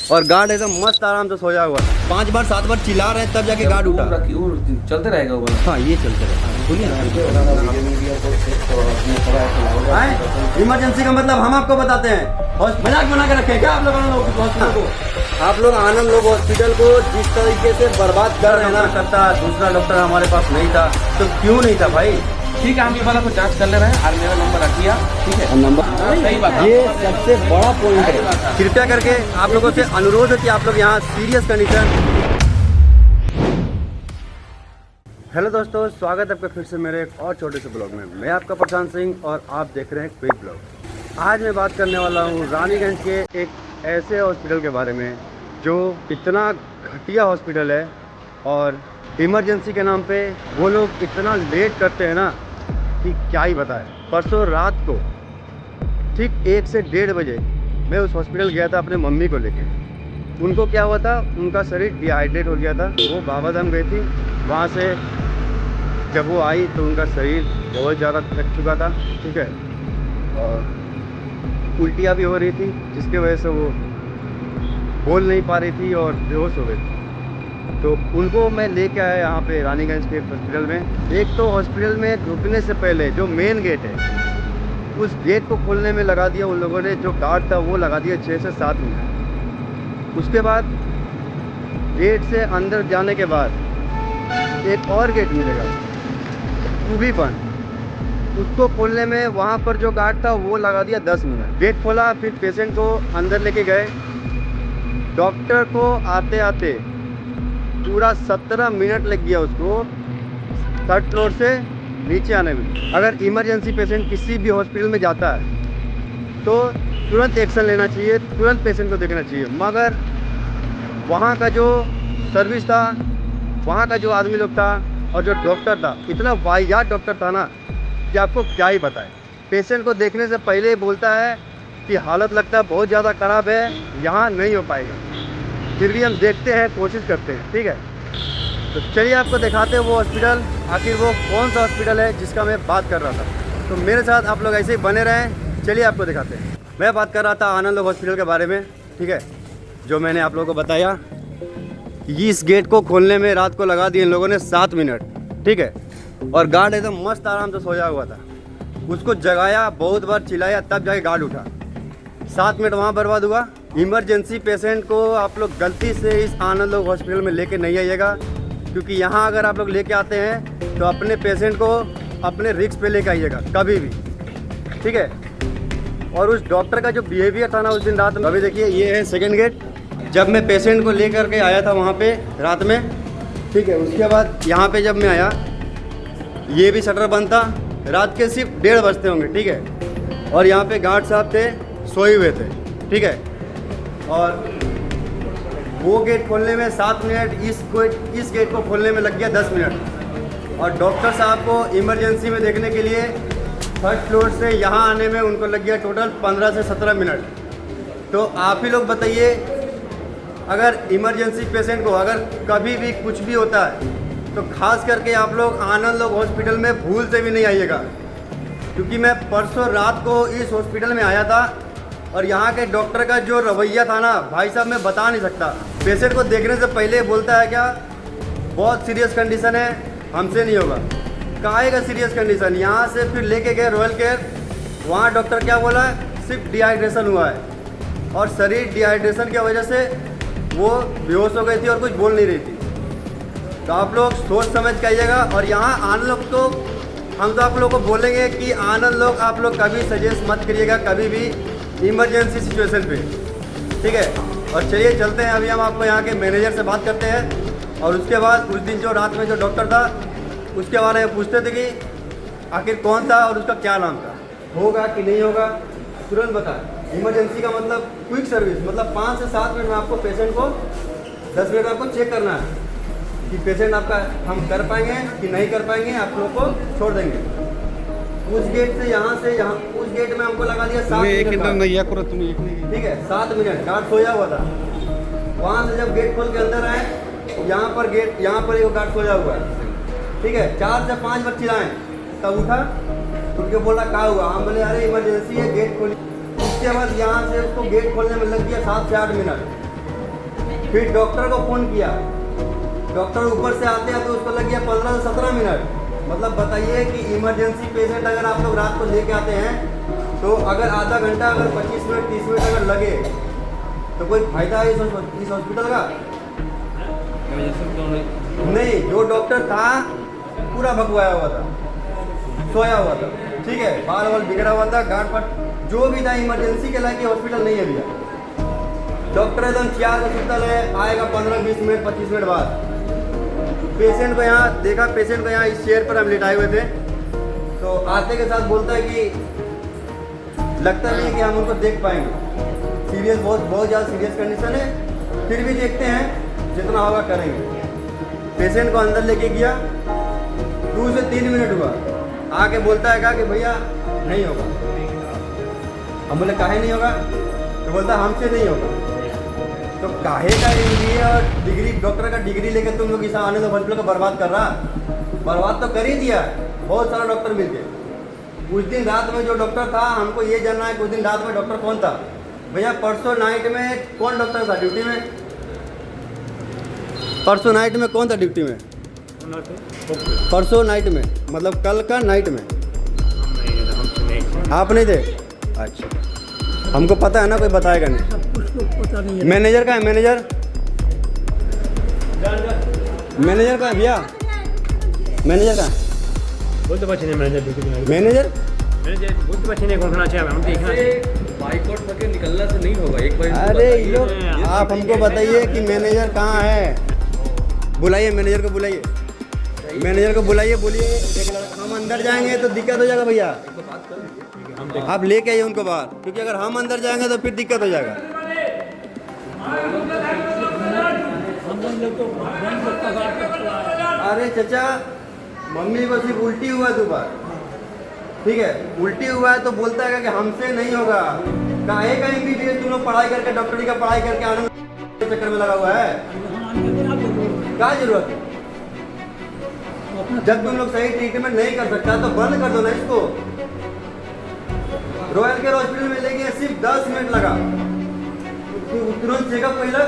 और गार्ड एकदम मस्त आराम से सोया हुआ था। 5 बार 7 बार चिल्ला रहे हैं तब जाके गार्ड उठा। चलते रहेगा वो। हाँ ये चलते रहेगा। सुनिए इमरजेंसी का मतलब हम आपको बताते हैं। मजाक बना के रखे क्या आप लोग हॉस्पिटल को? आप लोग आनंद लोग हॉस्पिटल को जिस तरीके से बर्बाद कर रहे हैं ना, करता दूसरा डॉक्टर हमारे पास नहीं था तो क्यों नहीं था भाई? ठीक है, हम ये वाला को जांच कर ले रहे हैं और मेरा नंबर रखिए। ठीक है, नंबर सही बात है। ये सबसे बड़ा पॉइंट है। कृपया करके आप लोगों से अनुरोध है कि आप लोग यहाँ सीरियस कंडीशन। हेलो दोस्तों, स्वागत है आपका फिर से मेरे एक और छोटे से ब्लॉग में। मैं आपका प्रशांत सिंह और आप देख रहे हैं क्विक ब्लॉग। आज मैं बात करने वाला हूँ रानीगंज के एक ऐसे हॉस्पिटल के बारे में जो इतना घटिया हॉस्पिटल है और इमरजेंसी के नाम पे वो लोग इतना लेट करते हैं ना कि क्या ही बताएं। परसों रात को ठीक 1 से 1:30 बजे मैं उस हॉस्पिटल गया था अपने मम्मी को लेके। उनको क्या हुआ था, उनका शरीर डिहाइड्रेट हो गया था। वो बाबाधाम गई थी, वहाँ से जब वो आई तो उनका शरीर बहुत ज़्यादा थक चुका था, ठीक है, और उल्टियाँ भी हो रही थी जिसकी वजह से वो बोल नहीं पा रही थी और बेहोश हो गई थी। तो उनको मैं लेके आया यहाँ पे रानीगंज के हॉस्पिटल में। एक तो हॉस्पिटल में रुकने से पहले जो मेन गेट है उस गेट को खोलने में लगा दिया उन लोगों ने, जो गार्ड था वो लगा दिया 6 से 7 मिनट। उसके बाद गेट से अंदर जाने के बाद एक और गेट मिलेगा, वो भी बंद। उसको खोलने में वहाँ पर जो गार्ड था वो लगा दिया 10 मिनट। गेट खोला, फिर पेशेंट को अंदर लेके गए। डॉक्टर को आते आते पूरा 17 मिनट लग गया उसको 3rd फ्लोर से नीचे आने में। अगर इमरजेंसी पेशेंट किसी भी हॉस्पिटल में जाता है तो तुरंत एक्शन लेना चाहिए, तुरंत पेशेंट को देखना चाहिए। मगर वहाँ का जो सर्विस था, वहाँ का जो आदमी लोग था और जो डॉक्टर था, इतना वाहियात डॉक्टर था ना कि आपको क्या ही बताएं। पेशेंट को देखने से पहले ही बोलता है कि हालत लगता है बहुत ज़्यादा ख़राब है, यहाँ नहीं हो पाएगा। फिर भी हम देखते हैं, कोशिश करते हैं, ठीक है। तो चलिए आपको दिखाते हैं वो हॉस्पिटल, आखिर वो कौन सा हॉस्पिटल है जिसका मैं बात कर रहा था। तो मेरे साथ आप लोग ऐसे ही बने रहें। चलिए आपको दिखाते हैं। मैं बात कर रहा था आनंद हॉस्पिटल के बारे में, ठीक है, जो मैंने आप लोगों को बताया। इस गेट को खोलने में रात को लगा दिए इन लोगों ने 7 मिनट, ठीक है, और गार्ड एकदम मस्त आराम से सोया हुआ था। उसको जगाया, बहुत बार चिल्लाया, तब जाके गार्ड उठा। 7 मिनट वहाँ बर्बाद हुआ। इमरजेंसी पेशेंट को आप लोग गलती से इस आनंद लोग हॉस्पिटल में लेके नहीं आइएगा, क्योंकि यहाँ अगर आप लोग लेके आते हैं तो अपने पेशेंट को अपने रिस्क पे लेके आइएगा कभी भी, ठीक है। और उस डॉक्टर का जो बिहेवियर था ना उस दिन रात में, अभी देखिए ये है 2nd गेट। जब मैं पेशेंट को लेकर के आया था वहाँ पे रात में, ठीक है, उसके बाद यहाँ पे जब मैं आया ये भी शटर बंद था। रात के सिर्फ 1:30 बजते होंगे, ठीक है, और यहाँ पे गार्ड साहब थे, सोए हुए थे, ठीक है। और वो गेट खोलने में 7 मिनट, इस गेट को खोलने में लग गया 10 मिनट। और डॉक्टर साहब को इमरजेंसी में देखने के लिए 3rd फ्लोर से यहाँ आने में उनको लग गया टोटल 15 से 17 मिनट। तो आप ही लोग बताइए, अगर इमरजेंसी पेशेंट को अगर कभी भी कुछ भी होता है तो खास करके आप लोग आनंद लोग हॉस्पिटल में भूल से भी नहीं आइएगा, क्योंकि मैं परसों रात को इस हॉस्पिटल में आया था और यहाँ के डॉक्टर का जो रवैया था ना भाई साहब, मैं बता नहीं सकता। पेशेंट को देखने से पहले बोलता है क्या बहुत सीरियस कंडीशन है, हमसे नहीं होगा। काहे का सीरियस कंडीशन? यहाँ से फिर लेके गए रॉयल केयर, वहाँ डॉक्टर क्या बोला, सिर्फ डिहाइड्रेशन हुआ है और शरीर डिहाइड्रेशन की वजह से वो बेहोश हो गई थी और कुछ बोल नहीं रही थी। तो आप लोग सोच समझ के आइएगा। और यहाँ आनंद लोग तो हम तो आप लोग को बोलेंगे कि आनंद लोग आप लोग कभी सजेस्ट मत करिएगा कभी भी इमरजेंसी सिचुएशन पे, ठीक है। और चलिए चलते हैं, अभी हम आपको यहाँ के मैनेजर से बात करते हैं और उसके बाद उस दिन जो रात में जो डॉक्टर था उसके बारे में पूछते थे कि आखिर कौन था और उसका क्या नाम था, होगा कि नहीं होगा, तुरंत बता। इमरजेंसी का मतलब क्विक सर्विस, मतलब 5 से 7 मिनट में आपको पेशेंट को 10 मिनट आपको चेक करना है कि पेशेंट आपका हम कर पाएंगे कि नहीं कर पाएंगे, आप लोग को छोड़ देंगे। उस गेट से यहाँ से यहाँ उस गेट में हमको लगा दिया 7 मिनट, ठीक है, 7 मिनट। गार्ड सोया हुआ था। वहाँ से जब गेट खोल के अंदर आए, यहाँ पर एक गार्ड सोया हुआ है, ठीक है। 4 से 5 बार चिल्लाएं तब उठा, उनके बोला क्या हुआ, हम बोले अरे इमरजेंसी है, गेट खोली। उसके बाद यहाँ से उसको गेट खोलने में लग गया 7 से 8 मिनट। फिर डॉक्टर को फ़ोन किया, डॉक्टर ऊपर से आते हैं तो उसको लग गया 15 से 17 मिनट। मतलब बताइए कि इमरजेंसी पेशेंट अगर आप लोग रात को लेके आते हैं तो अगर आधा घंटा, अगर 25 मिनट 30 मिनट अगर लगे तो कोई फायदा है इस हॉस्पिटल का? नहीं, जो डॉक्टर था पूरा भगवाया हुआ था, सोया हुआ था, ठीक है, बाल वाल बिगड़ा हुआ था, गांठ फट जो भी था, इमरजेंसी के लायक हॉस्पिटल नहीं है भैया। डॉक्टर एकदम चार का सुतल है, आएगा 15-20 मिनट 25 मिनट बाद। पेशेंट को यहाँ देखा, पेशेंट को यहाँ इस चेयर पर हम लिटाए हुए थे, तो आते के साथ बोलता है कि लगता नहीं है कि हम उनको देख पाएंगे, सीरियस, बहुत ज़्यादा सीरियस कंडीशन है, फिर भी देखते हैं, जितना होगा करेंगे। पेशेंट को अंदर लेके गया, 2 से 3 मिनट हुआ, आके बोलता है कि भैया नहीं होगा। हम बोले काहे नहीं होगा? तो बोलता हमसे नहीं होगा। तो काहे का ये और डिग्री, डॉक्टर का डिग्री लेके तुम लोग इस आने तो हॉस्पिटल को बर्बाद कर रहा, बर्बाद तो कर ही दिया बहुत सारा डॉक्टर मिलके। उस दिन रात में जो डॉक्टर था, हमको ये जानना है कि उस दिन रात में डॉक्टर कौन था। भैया परसों नाइट में कौन डॉक्टर था ड्यूटी में? परसों नाइट में कौन था ड्यूटी में? परसों नाइट में मतलब कल का नाइट में आप नहीं थे? अच्छा, हमको पता है ना, कोई बताएगा नहीं। पता नहीं है। मैनेजर का है, मैनेजर का है भैया, मैनेजर का बोलते बच्चे ने मैनेजर मैनेजर बोलते बच्चे ने कौन खाना चाहिए हम देखना चाहिए। बाइकआउट करके निकलना से नहीं होगा, एक बार अरे ये लोग, आप हमको बताइए कि मैनेजर कहाँ है? बुलाइए मैनेजर को, बुलाइए मैनेजर को, बुलाइए, बोलिए हम अंदर जाएंगे तो दिक्कत हो जाएगा भैया, आप लेके आइए उनको बाहर, क्योंकि अगर हम अंदर जाएंगे तो फिर दिक्कत हो जाएगा। अरे चचा, मम्मी को सिर्फ उल्टी हुआ है 2 बार, ठीक है, उल्टी हुआ है तो बोलता है कि हमसे नहीं होगा। काहे का MBBS तुम लोग पढ़ाई करके, डॉक्टरी का पढ़ाई करके आने के चक्कर में लगा हुआ है, क्या जरूरत है? जब तुम लोग सही ट्रीटमेंट नहीं कर सकता तो बंद कर दो ना इसको। रॉयल केयर हॉस्पिटल में ले गए, सिर्फ 10 मिनट लगा, तुरंत चेकअप पहिला,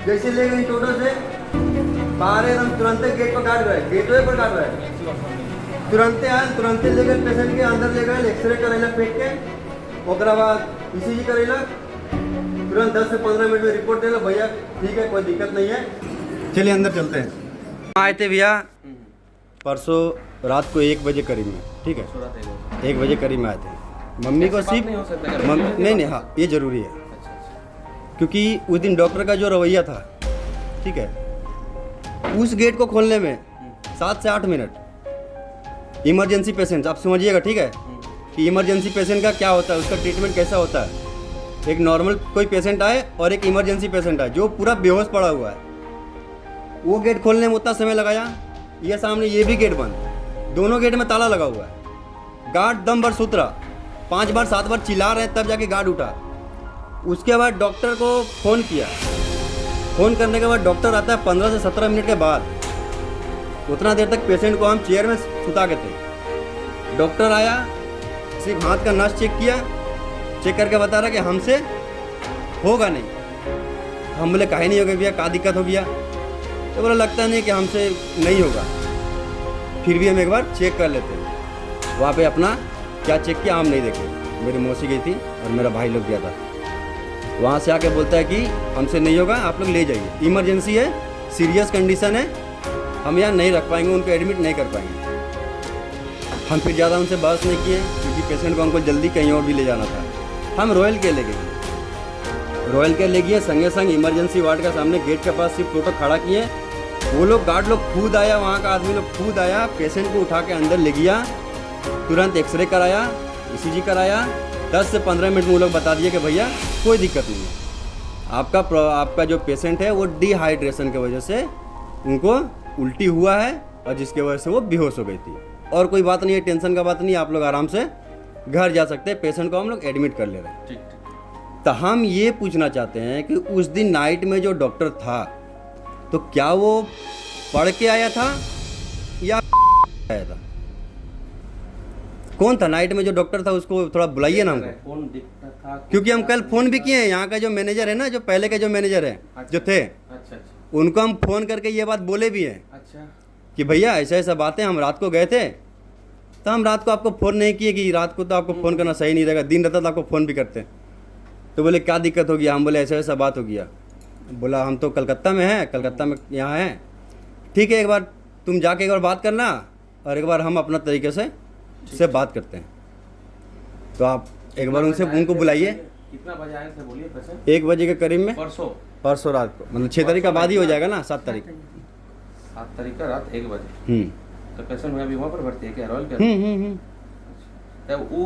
जैसे ले गए टोटो से बाहर एकदम तुरंत गेट पर काट रहे, गेटवे पर काट रहे, तुरंत आए, तुरंत ले गए पेशेंट के अंदर, ले गए एक्सरे करेला पेट के, ओकरा बाद ECG करेला, तुरंत 10 से 15 मिनट में रिपोर्ट देला, भैया ठीक है कोई दिक्कत नहीं है, चलिए अंदर चलते हैं। आए थे भैया परसों रात को 1 बजे करीब में, ठीक है, 1 बजे करीब में आए थे। मम्मी को सिर्फ नहीं, हाँ ये ज़रूरी है, क्योंकि उस दिन डॉक्टर का जो रवैया था, ठीक है, उस गेट को खोलने में 7 से 8 मिनट। इमरजेंसी पेशेंट आप समझिएगा, ठीक है, कि इमरजेंसी पेशेंट का क्या होता है, उसका ट्रीटमेंट कैसा होता है। एक नॉर्मल कोई पेशेंट आए और एक इमरजेंसी पेशेंट आए जो पूरा बेहोश पड़ा हुआ है, वो गेट खोलने में उतना समय लगाया। ये सामने ये भी गेट बंद, दोनों गेट में ताला लगा हुआ है, गार्ड दम भर सुतरा, 5 बार 7 बार चिल्ला रहे हैं तब जाके गार्ड उठा। उसके बाद डॉक्टर को फ़ोन किया, फ़ोन करने के बाद डॉक्टर आता है 15 से 17 मिनट के बाद। उतना देर तक पेशेंट को हम चेयर में सुता के थे। डॉक्टर आया, सिर्फ हाथ का नस चेक किया, चेक करके बता रहा कि हमसे होगा नहीं। हम बोले काहे नहीं होगा भैया, क्या दिक्कत हो गया? तो बोला लगता नहीं कि हमसे नहीं होगा, फिर भी हम एक बार चेक कर लेते हैं। वहाँ पे अपना क्या चेक किया हम नहीं देखे, मेरी मौसी गई थी और मेरा भाई लोग गया था। वहाँ से आके बोलता है कि हमसे नहीं होगा, आप लोग ले जाइए, इमरजेंसी है, सीरियस कंडीशन है, हम यहाँ नहीं रख पाएंगे, उनको एडमिट नहीं कर पाएंगे। हम फिर ज़्यादा उनसे बहस नहीं किए, क्योंकि पेशेंट को हमको जल्दी कहीं और भी ले जाना था। हम रॉयल केयर ले गए, रॉयल केयर ले गए, संगे संग इमरजेंसी वार्ड का सामने गेट के पास सिर्फ टोटो खड़ा किए। वो लोग गार्ड लोग खुद आया, वहाँ का आदमी लोग खुद आया, पेशेंट को उठा के अंदर ले गया, तुरंत एक्सरे कराया, ECG कराया। 10 से 15 मिनट में वो लोग बता दिए कि भैया कोई दिक्कत नहीं है, आपका जो पेशेंट है वो डिहाइड्रेशन की वजह से उनको उल्टी हुआ है और जिसकी वजह से वो बेहोश हो गई थी, और कोई बात नहीं है, टेंशन का बात नहीं है, आप लोग आराम से घर जा सकते हैं। पेशेंट को हम लोग एडमिट कर ले रहे हैं। तो हम ये पूछना चाहते हैं कि उस दिन नाइट में जो डॉक्टर था, तो क्या वो पढ़ के आया था या आया था? कौन था नाइट में जो डॉक्टर था, उसको थोड़ा बुलाइए ना हमको, कौन दिखता था? क्योंकि हम कल फ़ोन भी किए हैं। यहाँ का जो मैनेजर है ना, जो पहले के जो मैनेजर है जो थे, अच्छा अच्छा उनको हम फ़ोन करके ये बात बोले भी हैं अच्छा। कि भैया ऐसा ऐसा बातें, हम रात को गए थे तो हम रात को आपको फ़ोन नहीं किए कि रात को तो आपको फ़ोन करना सही नहीं रहेगा, दिन रहता तो आपको फ़ोन भी करते। तो बोले क्या दिक्कत हो गया, हम बोले ऐसा ऐसा बात हो गया। बोला हम तो कलकत्ता में हैं, कलकत्ता में यहाँ हैं, ठीक है एक बार तुम जाके एक बार बात करना और एक बार हम अपना तरीके से बात करते हैं। तो आप एक बार उनसे उनको बुलाइए। कितना बजे आए थे बोलिए पैसे? 1 बजे के करीब में, परसों रात को, मतलब 6 तारीख का बाद ही हो जाएगा ना, 7 तारीख। 7 तारीख का रात 1 बजे। तो पेशेंट में अभी वहाँ पर भर्ती है क्या, रॉयल क्या? वो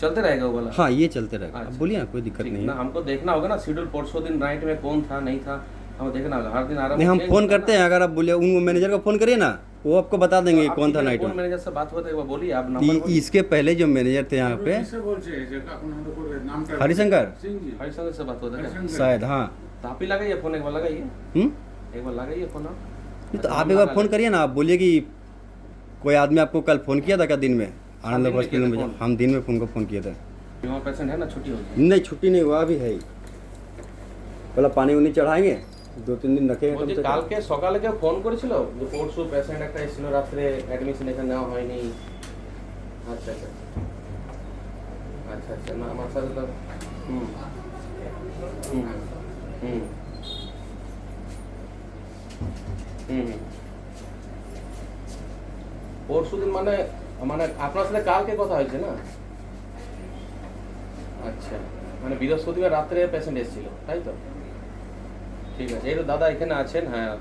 चलते रहेगा वो वाला? हाँ ये चलते रहेगा। अच्छा। अब बोलिए ना, कोई दिक्कत ठीक नहीं ना, है। हमको देखना होगा ना शेड्यूल, परसों दिन नाइट में कौन था नहीं था, हमें देखना होगा। हर दिन आराम नहीं हम फ़ोन करते हैं, अगर आप बोलिए उन मैनेजर को फ़ोन करिए ना, वो आपको बता देंगे आप कौन था ठीक है, नाइट कौन में। मैनेजर से बात हुआ था एक बार बोलिए आप नंबर बोलिए। इसके पहले जो मैनेजर थे यहाँ पे हरिशंकर हरिशंकर से बात हुआ था क्या? शायद, हाँ। तो आप ही लगाइए फोन, एक बार लगाइए, एक बार लगाइए फोन आप। नहीं तो आप एक बार फ़ोन करिए ना, आप बोलिए कि कोई आदमी आपको कल फ़ोन किया था क्या दिन में, आनंद दिन में हॉस्पिटल किया था में? फोन? हम दिन में फ़ोन को फ़ोन किया था। वहाँ पेशेंट है ना, छुट्टी होगी? नहीं छुट्टी नहीं हुआ, अभी है ही। बोला पानी उनी चढ़ाएंगे, 2-3 दिन रखेंगे कम বলছি से कम। কালকে সকালে কেউ ফোন করেছিল যে পরশু পেশেন্ট একটা এসেছিল, রাত্রে অ্যাডমিশন এখানে নেওয়া হয়নি? আচ্ছা আচ্ছা আচ্ছা আচ্ছা, না আমার সাথে তো হুম হুম হুম হুম পরশু দিন মানে মানে আপনার সাথে কালকে কথা হয়েছে না? আচ্ছা, মানে বৃহস্পতিবার রাত্রে পেশেন্ট এসেছিল তাই তো? ঠিক আছে, এই তো দাদা এখানে আছেন, হ্যাঁ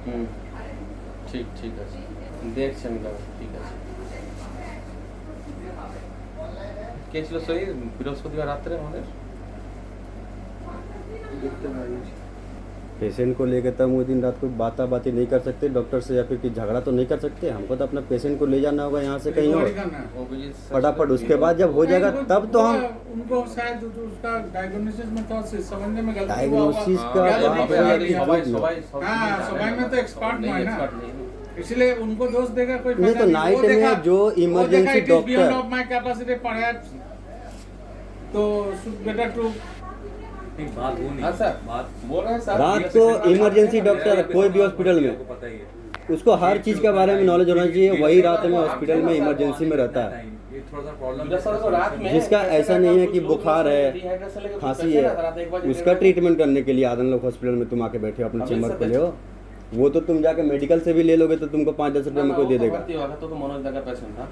হুম ঠিক ঠিক আছে, দেখছি আমি দাদা, ঠিক আছে। কে ছিল সেই বৃহস্পতিবার রাত্রে আমাদের? पेशेंट को लेकर तब वो दिन रात को बातें नहीं कर सकते डॉक्टर से, या फिर कि झगड़ा तो नहीं कर सकते। हमको तो अपना पेशेंट को ले जाना होगा यहाँ से कहीं और অভিজিৎ স্যার फटाफट। उसके बाद जब हो जाएगा तब तो हम उनको शायद उसका डायग्नोसिस में तो समझने में गलती हुआ डायग्नोसिस होगा। का क्या बात दिक्कत है, आ रही है? সবাই हाँ, सबाई में तो expert नहीं, नहीं है ना। expert नहीं। इसलिए उनको दोष देगा कोई नहीं फायदा तो नाइट वो देखा- में जो वो देखा emergency it is beyond doctor, of my capacity perhaps, तो better to बात वो हाँ सर, बोल रहे हैं सर, रात को इमरजेंसी डॉक्टर कोई भी हॉस्पिटल में, पता ही है उसको हर चीज़ के बारे में नॉलेज होना चाहिए। वही रात में हॉस्पिटल में इमरजेंसी में रहता है। ये थोड़ा सा प्रॉब्लम जैसा तो रात में जिसका ऐसा नहीं है कि बुखार है, खांसी खांसी है, उसका ट्रीटमेंट करने के लिए आदन लोग हॉस्पिटल में तुम आके बैठे हो, अपने अभी चैम्बर सब खोले हो। वो तो तुम जाके मेडिकल से भी ले लोगे तो तुमको 5-10 रुपये में कोई दे देगा। तो मनोज दा का पेशेंट था,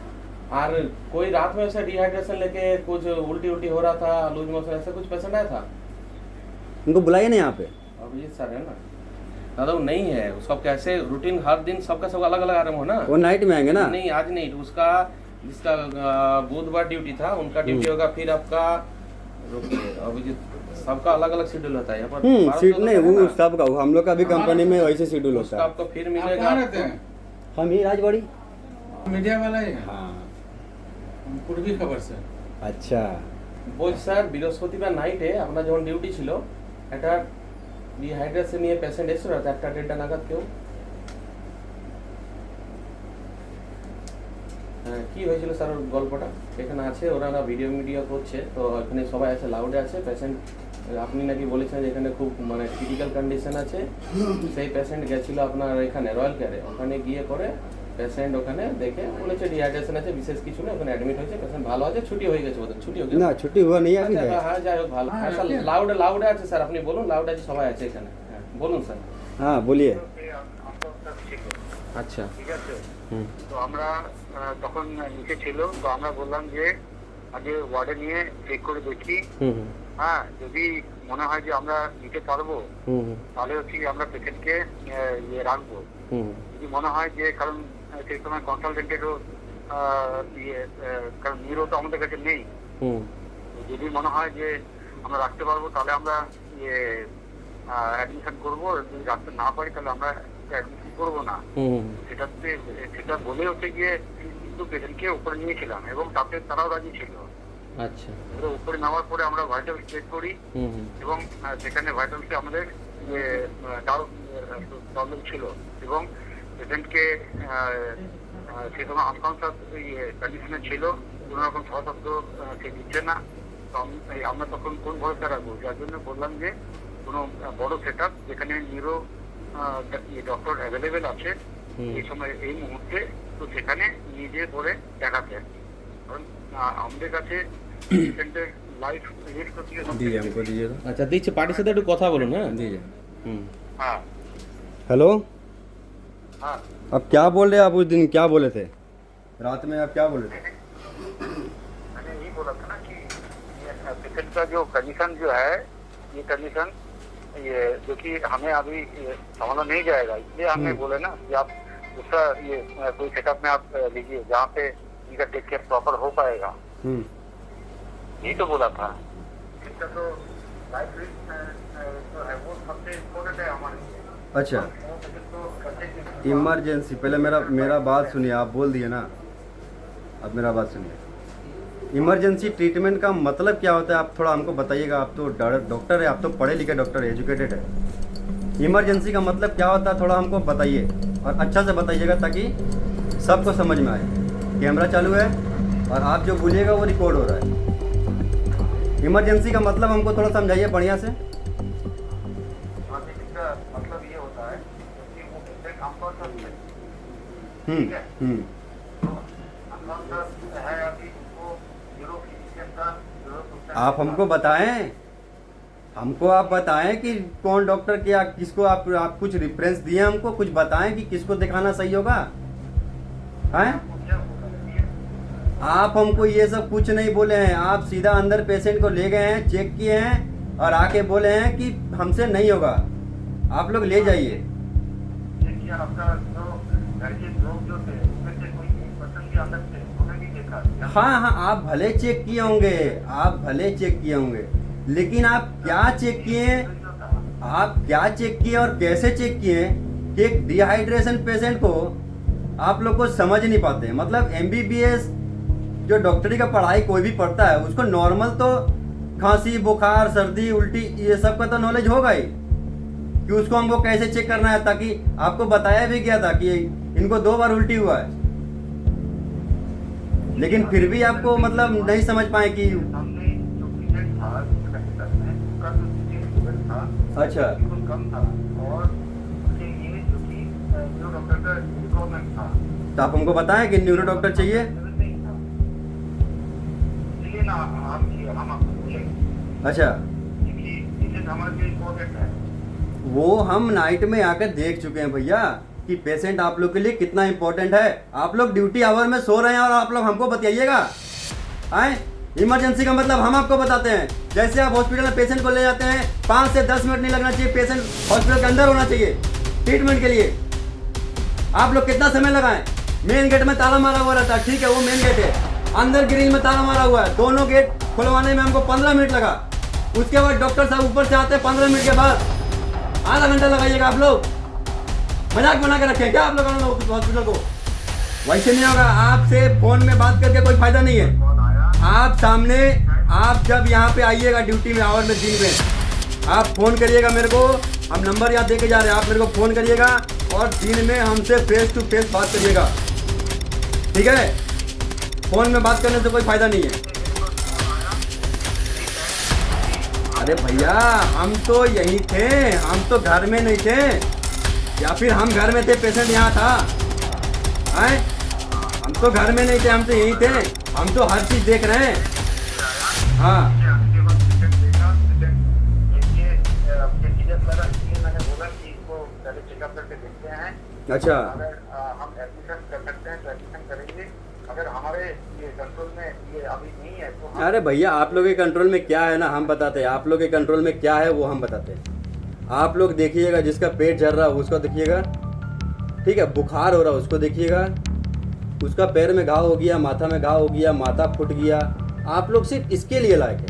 और कोई रात में ऐसा डिहाइड्रेशन लेके कुछ उल्टी उल्टी हो रहा था, लूज मोशन, ऐसा कुछ पेशेंट आया था? उनको बुलाइए ना यहाँ पे। अभिजीत सर है ना दादा, वो नहीं है उसका कैसे रूटीन, हर दिन सबका सब अलग अलग आराम हो ना। वो नाइट में आएंगे ना। नहीं आज नहीं, उसका जिसका बुधवार ड्यूटी था उनका ड्यूटी होगा, फिर आपका रुकिए अभिजीत, सबका अलग अलग शेड्यूल होता है यहाँ पर। 12 सीट 14 नहीं, है वो ना, सबका, हम लोग का भी कंपनी में वैसे शेड्यूल उसका होता है। आपको फिर आप मिलेगा। कहाँ रहते हैं? हम ही राजबाड़ी। मीडिया वाला ही है। हाँ पूर्वी खबर से। अच्छा, বলছি স্যার বৃহস্পতিবার নাইটে আপনার যখন ডিউটি ছিল একটা ডিহাইড্রেশন নিয়ে পেশেন্ট এসেছিল রাত 1টা-1:30 নাগাদ কেউ? হ্যাঁ, কি হয়েছিল স্যার ওর গল্পটা এখানে আছে, ওরা ভিডিও করছে, তো এখানে সবাই আছে, লাউডে আছে। পেশেন্ট আপনি নাকি বলেছেন যে এখানে খুব মানে ক্রিটিক্যাল কন্ডিশন আছে, সেই পেশেন্ট গেছিল আপনার এখানে রয়্যাল কেয়ারে, ওখানে গিয়ে করে পেশেন্ট ওখানে দেখে বলেছে ডিহাইড্রেশন আছে, বিশেষ কিছু না, ওখানে অ্যাডমিট হয়েছে, পেশেন্ট ভালো আছে, ছুটি হয়ে গেছে, ওদের ছুটি হয়ে গেছে। ना छुट्टी हुआ नहीं अभी আচ্ছা, है। হ্যাঁ যাই হোক ভালো। হ্যাঁ, আচ্ছা আছে। লাউডে আছে স্যার, আপনি বলুন, লাউডে আছে, সবাই আছে এখানে, হ্যাঁ বলুন স্যার। हाँ बोलिए। আচ্ছা ঠিক আছে, হুম তো আমরা তখন নিচে ছিল, তো আমরা বললাম যে আগে ওয়ার্ডে নিয়ে চেক করে দেখি, হুম হ্যাঁ যদি মনে হয় যে আমরা নিতে পারবো হুম তাহলে হচ্ছে কি আমরা পেশেন্টকে ইয়ে রাখবো। হুম যদি মনে হয় যে কারণ সেই সময় কনসালটেন্টেরও ইয়ে কারণ নিরো তো আমাদের কাছে নেই, হুম যদি মনে হয় যে আমরা রাখতে পারবো তাহলে আমরা ইয়ে অ্যাডমিশন করবো, যদি রাখতে না পারি তাহলে আমরা অ্যাডমিশন করবো না। হুম সেটা বলে হচ্ছে গিয়ে কিন্তু পেশেন্টকে উপরে নিয়েছিলাম এবং তাতে তারাও রাজি ছিল। আচ্ছা এবারে উপরে নামার পরে আমরা ভাইটাল চেক করি হুম এবং সেখানে ভাইটালসে আমাদের প্রবলেম ছিল এবং পেশেন্টকে সে তোমার আনকনসাস কন্ডিশনে ছিল, কোনো রকম সশব্দ সে দিচ্ছে না। তো আমরা তখন কোন ভরসা রাখবো? যার জন্য বললাম যে কোনো বড় সেট আপ যেখানে নিউরো ডক্টর অ্যাভেলেবেল আছে এই সময় এই মুহূর্তে, তো সেখানে নিয়ে যেয়ে পরে দেখাতে। কারণ আমাদের কাছে পেশেন্টের লাইফ রিস্ক হচ্ছে दीजिए हमको दीजिए तो আচ্ছা দিচ্ছি, পার্টির সাথে একটু কথা বলুন। হ্যাঁ दीजिए। হুম। হ্যাঁ हेलो, हाँ अब क्या बोल रहे आप? उस दिन क्या बोले थे? रात में आप क्या बोले थे? मैंने यही बोला था ना कि ये पेशेंट का जो कंडीशन जो है, ये कंडीशन ये जो कि हमें अभी ये संभाला नहीं जाएगा, इसलिए हमने बोले ना कि आप दूसरा ये कोई सेटअप में आप लीजिए जहाँ पे इनका टेक केयर प्रॉपर हो पाएगा। यही तो बोला था। इसका तो लाइफ रिस्क जो है वो सबसे इम्पोर्टेंट है हमारे लिए। अच्छा, वो पेशेंट को बच्चे की इमरजेंसी, पहले मेरा बात सुनिए। आप बोल दिए ना, अब मेरा बात सुनिए। इमरजेंसी ट्रीटमेंट का मतलब क्या होता है आप थोड़ा हमको बताइएगा। आप तो डॉक्टर है, आप तो पढ़े लिखे डॉक्टर है, एजुकेटेड है। इमरजेंसी का मतलब क्या होता है थोड़ा हमको बताइए, और अच्छा से बताइएगा ताकि सबको समझ में आए। कैमरा चालू है और आप जो बोलिएगा वो रिकॉर्ड हो रहा है। इमरजेंसी का मतलब हमको थोड़ा समझाइए बढ़िया से। इमरजेंसी का मतलब ये होता है कि वो पेशेंट अनकॉन्शियस है, हम्म हम्म अनकॉन्शियस है, अभी उसको न्यूरो फिजिशियन का आप हमको बताएं, आप बताएं कि कौन डॉक्टर क्या, किसको आप कुछ रेफरेंस दिए हमको, कुछ बताएं कि किसको दिखाना सही होगा। हैं? आप हमको ये सब कुछ नहीं बोले हैं। आप सीधा अंदर पेशेंट को ले गए हैं, चेक किए हैं और आके बोले हैं कि हमसे नहीं होगा, आप लोग ले जाइए। देखिए आपका जो घर के लोग जो थे उसमें से कोई एक पर्सन भी अंदर थे, उन्होंने भी देखा। हाँ हाँ, आप भले चेक किए होंगे, लेकिन आप क्या चेक किए, और कैसे चेक किए कि एक डिहाइड्रेशन पेशेंट को आप लोग को समझ नहीं पाते। मतलब MBBS जो डॉक्टरी का पढ़ाई कोई भी पढ़ता है उसको नॉर्मल तो खांसी, बुखार, सर्दी, उल्टी ये सब का तो नॉलेज होगा ही कि उसको हमको कैसे चेक करना है। ताकि आपको बताया भी गया था कि इनको 2 बार उल्टी हुआ है, लेकिन फिर भी आपको मतलब नहीं समझ पाए कि हमने जो पेशेंट था उसका जो लेवल था अच्छा बिल्कुल कम था, और उसके लिए जो कि न्यूरो डॉक्टर का रिक्वायरमेंट था। तो आप हमको बताएं कि न्यूरो डॉक्टर चाहिए। इसलिए ना हम आपको बोलेंगे अच्छा, कि पेशेंट हमारे लिए इम्पोर्टेंट है। वो हम नाइट में आकर देख चुके हैं भैया कि पेशेंट आप लोग के लिए कितना इंपॉर्टेंट है। आप लोग ड्यूटी आवर में सो रहे हैं और आप लोग हमको बताइएगा। आए, इमरजेंसी का मतलब हम आपको बताते हैं। जैसे आप हॉस्पिटल में पेशेंट को ले जाते हैं, 5 से 10 मिनट नहीं लगना चाहिए, पेशेंट हॉस्पिटल के अंदर होना चाहिए ट्रीटमेंट के लिए। आप लोग कितना समय लगाएं? मेन गेट में ताला मारा हुआ रहता है, ठीक है, वो मेन गेट है। अंदर ग्रिल में ताला मारा हुआ है, दोनों गेट खुलवाने में हमको 15 मिनट लगा। उसके बाद डॉक्टर साहब ऊपर से आते हैं 15 मिनट के बाद, आधा घंटा लगाइएगा। आप लोग मजाक बना के रखें क्या आप लोग हॉस्पिटल को? वैसे नहीं होगा। आपसे फोन में बात करके कोई फायदा नहीं है। आप सामने, आप जब यहाँ पे आइएगा ड्यूटी में आवर में, दिन में, आप फोन करिएगा मेरे को। हम नंबर यहाँ दे के जा रहे हैं, आप मेरे को फोन करिएगा और दिन में हमसे फेस टू फेस बात करिएगा, ठीक है? फोन में बात करने से कोई फायदा नहीं है। अरे भैया, हम तो यहीं थे, हम तो घर में नहीं थे, या फिर हम घर में थे, पेशेंट यहाँ था। आए, हम तो घर में नहीं थे, हम तो यहीं थे, हम तो हर चीज देख रहे हैं। हाँ, मैंने बोला कि इसको पहले चेकअप करके देखते हैं। अच्छा, अगर हम एडमिशन कर सकते हैं तो एडमिशन करेंगे। अगर हमारे ये कंट्रोल में ये अभी नहीं है तो अरे भैया, आप लोग के कंट्रोल में क्या है ना हम बताते हैं। आप लोग के कंट्रोल में क्या है वो हम बताते हैं। आप लोग देखिएगा, जिसका पेट झड़ रहा है उसको देखिएगा, ठीक है, बुखार हो रहा है उसको देखिएगा, उसका पैर में घाव हो गया, माथा में घाव हो गया, माथा फूट गया। आप लोग सिर्फ इसके लिए लायक है।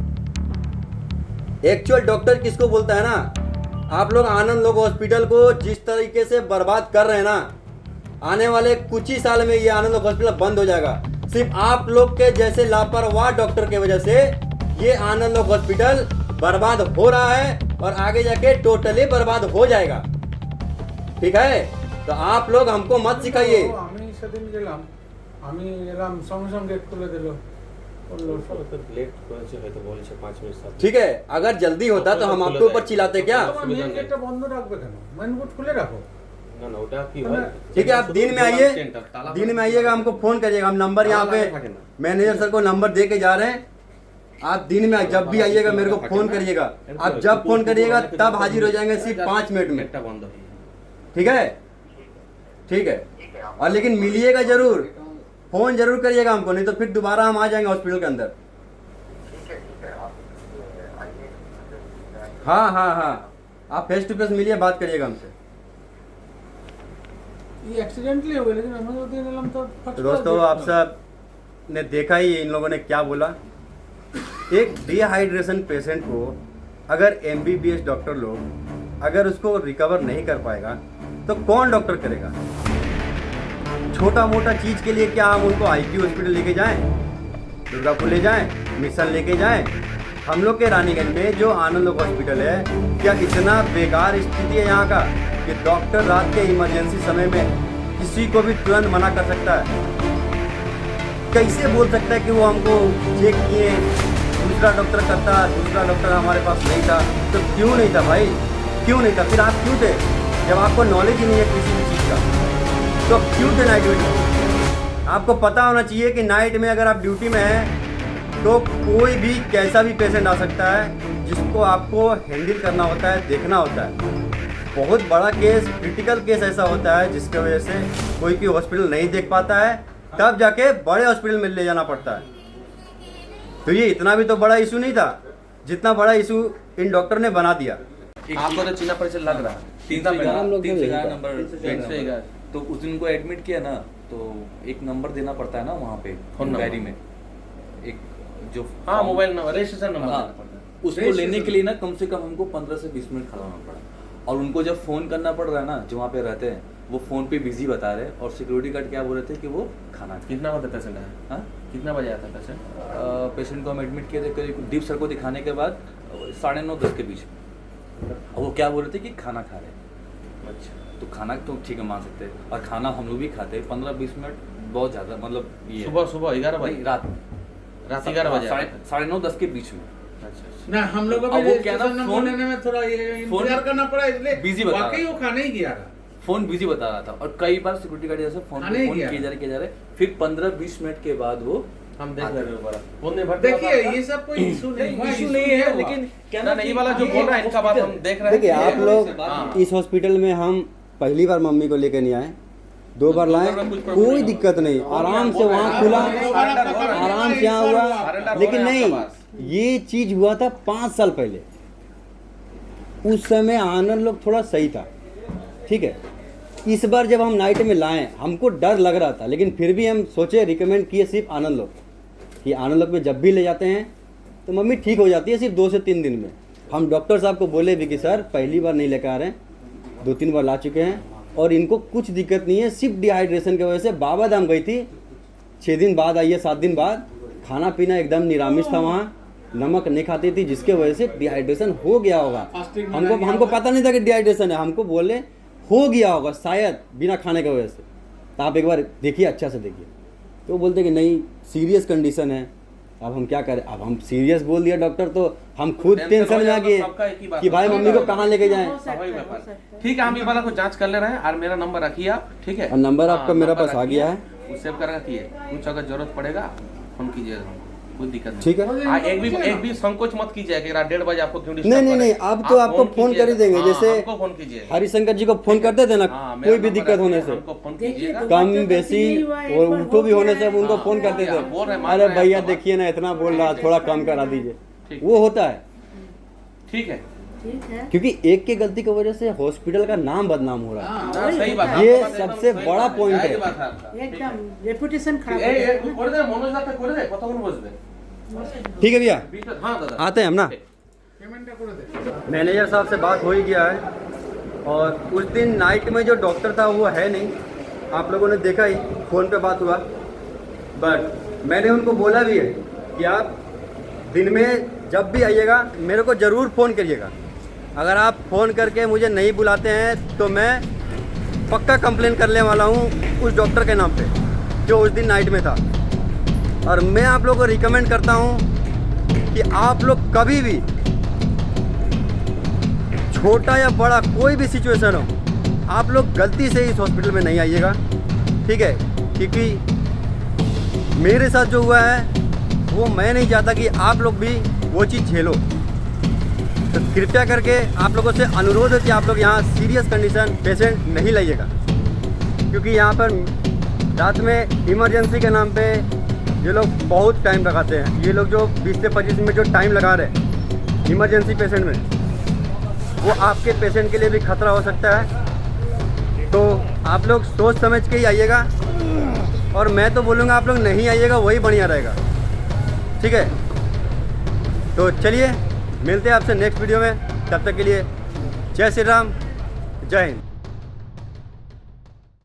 एक्चुअल डॉक्टर किसको बोलता है ना? आप लोग आनंद लोग हॉस्पिटल को जिस तरीके से बर्बाद कर रहे हैं ना, आने वाले कुछ ही साल में ये आनंद लोग हॉस्पिटल बंद हो जाएगा। सिर्फ आप लोग के जैसे लापरवाह डॉक्टर के वजह से ये आनंद लोग हॉस्पिटल बर्बाद हो रहा है और आगे जाके टोटली बर्बाद हो जाएगा, ठीक है? तो आप लोग हमको मत सिखाइए। সেদিন গেলাম, আমি এলাম সঙ্গে সঙ্গে গেট খুলে দিল, বললো লেট করেছে হয়তো বলেছে 5 মিনিট সাথে। ठीक है, अगर जल्दी होता तो हम आपके ऊपर चिल्लाते क्या? তোমার মেন গেটটা বন্ধ রাখবে কেন? মেন গেট খুলে রাখো। না না ওটা কি হয় ठीक है, आप दिन में आइए, दिन में आइएगा, हमको फोन करिएगा, हम नंबर यहाँ पे मैनेजर सर को नंबर दे के जा रहे हैं। आप दिन में जब भी आइएगा मेरे को फोन करिएगा, आप जब फोन करिएगा तब हाजिर हो जाएंगे, सिर्फ 5 मिनट में। গেটটা বন্ধ হয়ে যায়। ठीक है, ठीक है, और लेकिन मिलिएगा जरूर, फोन जरूर करिएगा हमको, नहीं तो फिर दोबारा हम आ जाएंगे हॉस्पिटल के अंदर। ठीक है आप आइए। हाँ हाँ हाँ, आप फेस टू फेस मिलिए, बात करिएगा हमसे। ये एक्सीडेंटली हो गया, लेकिन हम लोग दिन एलम तो तो दोस्तों आप सब ने देखा ही इन लोगों ने क्या बोला। एक डिहाइड्रेशन पेशेंट को अगर MBBS डॉक्टर लोग अगर उसको रिकवर नहीं कर पाएगा तो कौन डॉक्टर करेगा? छोटा मोटा चीज़ के लिए क्या हम उनको IQ हॉस्पिटल लेके जाएं, दुर्गापुर ले जाएं, मिशन लेके जाएं? हम लोग के रानीगंज में जो आनंद हॉस्पिटल है, क्या इतना बेकार स्थिति है यहाँ का कि डॉक्टर रात के इमरजेंसी समय में किसी को भी तुरंत मना कर सकता है? कैसे बोल सकता है कि वो हमको चेक किए, दूसरा डॉक्टर करता, दूसरा डॉक्टर हमारे पास नहीं था? तो क्यों नहीं था भाई, क्यों नहीं था? फिर आप क्यों थे जब आपको नॉलेज ही नहीं है किसी भी चीज़ का? तो क्यों थे नाइट ड्यूटी? आपको पता होना चाहिए कि नाइट में अगर आप ड्यूटी में हैं तो कोई भी कैसा भी पेशेंट आ सकता है, जिसको आपको हैंडल करना होता है, देखना होता है। बहुत बड़ा केस, क्रिटिकल केस ऐसा होता है जिसकी वजह से कोई भी हॉस्पिटल नहीं देख पाता है, तब जाके बड़े हॉस्पिटल में ले जाना पड़ता है। तो ये इतना भी तो बड़ा इशू नहीं था जितना बड़ा इशू इन डॉक्टर ने बना दिया। आपको तो चिन्ह परिचय लग रहा है 311 नंबर 311 तो उस दिन को एडमिट किया ना, तो एक नंबर देना पड़ता है ना वहाँ पे फोन नंबर। डायरी में, एक जो हाँ मोबाइल नंबर रजिस्ट्रेशन नंबर हाँ, देना पड़ता है। उसको लेने के लिए ना कम से कम हमको 15 से 20 मिनट खड़ा होना पड़ा, और उनको जब फ़ोन करना पड़ रहा है ना, जो वहाँ पे रहते हैं वो फ़ोन पे बिजी बता रहे हैं, और सिक्योरिटी गार्ड क्या बोल रहे थे कि वो खाना खा। कितना बजे पेशेंट है? हाँ, कितना बजे आता है पेशेंट? पेशेंट को हम एडमिट किए थे करीब दीप सर को दिखाने के बाद 9:30-10 के बीच में। और वो क्या बोल रहे थे कि खाना खा रहे हैं। अच्छा तो खाना तो ठीक है मान सकते हैं, और खाना हम लोग भी खाते हैं 15-20 मिनट बहुत ज़्यादा, मतलब ये सुबह 11 बजे नहीं, रात में रात 11 बजे आता है। 9:30-10 के बीच में। अच्छा अच्छा। ना हम लोग अब अभी वो क्या ना, रजिस्ट्रेशन नंबर फोन- लेने में थोड़ा ये फोन- इंतजार करना पड़ा, इसलिए बिजी बता रहा वाकई वो खाने ही गया था। फ़ोन बिजी बता रहा था, और कई बार सिक्योरिटी गार्ड जैसे फ़ोन खाने पे ही फ़ोन गया। किए जा रहे, फिर 15-20 मिनट के बाद वो हम देख रहे हैं बड़ा फोन नहीं भरते देखिए ये सब कोई इशू नहीं हुआ, इशू नहीं है, हुआ। लेकिन क्या ना ये वाला जो बोल रहा है इनका बात हम देख रहे हैं। देखिए आप लोग हाँ। इस हॉस्पिटल में हम पहली बार मम्मी को लेकर नहीं आए, 2 बार लाए, में कुछ प्रॉब्लम कोई नहीं दिक्कत नहीं, आराम से वहाँ खुला, आराम से यहाँ हुआ। लेकिन नहीं, ये चीज़ हुआ था 5 साल पहले, उस समय आनंद लोग थोड़ा सही था, ठीक है। इस बार जब हम नाइट में लाए, हमको डर लग रहा था, लेकिन फिर भी हम सोचे, रिकमेंड किए सिर्फ आनंद लोग, कि आनंद लोग में जब भी ले जाते हैं तो मम्मी ठीक हो जाती है सिर्फ 2 से 3 दिन में। हम डॉक्टर साहब को बोले भी कि सर पहली बार नहीं लेकर आ रहे हैं, 2-3 बार ला चुके हैं और इनको कुछ दिक्कत नहीं है, सिर्फ डिहाइड्रेशन की वजह से। बाबा धाम गई थी, 6 दिन बाद आई है, 7 दिन बाद। खाना पीना एकदम निरामिष था वहाँ, नमक नहीं खाती थी, जिसके वजह से डिहाइड्रेशन हो गया होगा। हमको पता नहीं था कि डिहाइड्रेशन है, हमको बोले हो गया होगा शायद बिना खाने की वजह से, तो आप एक बार देखिए, अच्छा से देखिए। तो बोलते कि नहीं सीरियस कंडीशन है। अब हम क्या करें, अब हम सीरियस बोल दिया डॉक्टर, तो हम खुद टेंशन में आ गए कि भाई मम्मी को कहाँ लेके जाएं। वही व्यापार। ठीक है हम ये वाला को जांच कर ले रहे हैं, और मेरा नंबर रखिए आप, ठीक है। और नंबर आपका मेरा नंबर पास आ रखिए, गया है, वो सेव कर रखिए, कुछ अगर जरूरत पड़ेगा फोन कीजिएगा, कोई दिक्कत नहीं। ठीक है। एक भी संकोच मत कीजिए कि रात 1:30 बजे आपको क्यों disturb नहीं नहीं करें। नहीं, अब तो आप आपको फोन कर ही देंगे, कीजिएगा। जैसे हमको फोन कीजिएगा। हरिशंकर जी को फोन करते थे ना, हाँ, मेरा कोई भी नंबर दिक्कत होने रखिए, से, हमको फोन कीजिएगा। कम बेसी और उल्टो भी होने से उनको फोन करते थे, बोल रहे हैं, मान अरे रहे हैं भैया आपका देखिए ना इतना बोल रहा, थोड़ा कम करा दीजिए। ठीक। वो होता है, ठीक है ठीक है। क्योंकि एक की गलती की वजह से हॉस्पिटल का नाम बदनाम हो रहा है। ना, सही बात है, ये आपका बात एकदम सबसे सही बड़ा बात point है। सही बात आपका। एकदम रेपुटेशन खराब এই, हो এই, जाएगा তুই করে দে, মনোজ দাকে করে দে, কতক্ষণ বসবে? ठीक है भैया, हाँ दादा। आते हैं हम ना। पेमेंटটা করে দে। मैनेजर साहब से बात हो ही गया है, और उस दिन नाइट में जो डॉक्टर था वो है नहीं, आप लोगों ने देखा ही, फ़ोन पे बात हुआ। बट मैंने उनको बोला भी है कि आप दिन में जब भी आइएगा मेरे को ज़रूर फ़ोन करिएगा। अगर आप फ़ोन करके मुझे नहीं बुलाते हैं तो मैं पक्का कंप्लेन करने वाला हूँ उस डॉक्टर के नाम पे जो उस दिन नाइट में था। और मैं आप लोगों को रिकमेंड करता हूँ कि आप लोग कभी भी छोटा या बड़ा कोई भी सिचुएशन हो, आप लोग गलती से इस हॉस्पिटल में नहीं आइएगा, ठीक है? क्योंकि मेरे साथ जो हुआ है वो मैं नहीं चाहता कि आप लोग भी वो चीज़ झेलो। तो कृपया करके आप लोगों से अनुरोध है कि आप लोग यहाँ सीरियस कंडीशन पेशेंट नहीं लाइएगा, क्योंकि यहाँ पर रात में इमरजेंसी के नाम पे ये लोग बहुत टाइम लगाते हैं। ये लोग जो 20 से 25 मिनट जो टाइम लगा रहे हैं इमरजेंसी पेशेंट में, वो आपके पेशेंट के लिए भी खतरा हो सकता है। तो आप लोग सोच समझ के ही आइएगा, और मैं तो बोलूँगा आप लोग नहीं आइएगा, वही बढ़िया रहेगा, ठीक है? तो चलिए मिलते हैं आपसे नेक्स्ट वीडियो में, तब तक के लिए जय श्री राम, जय हिंद।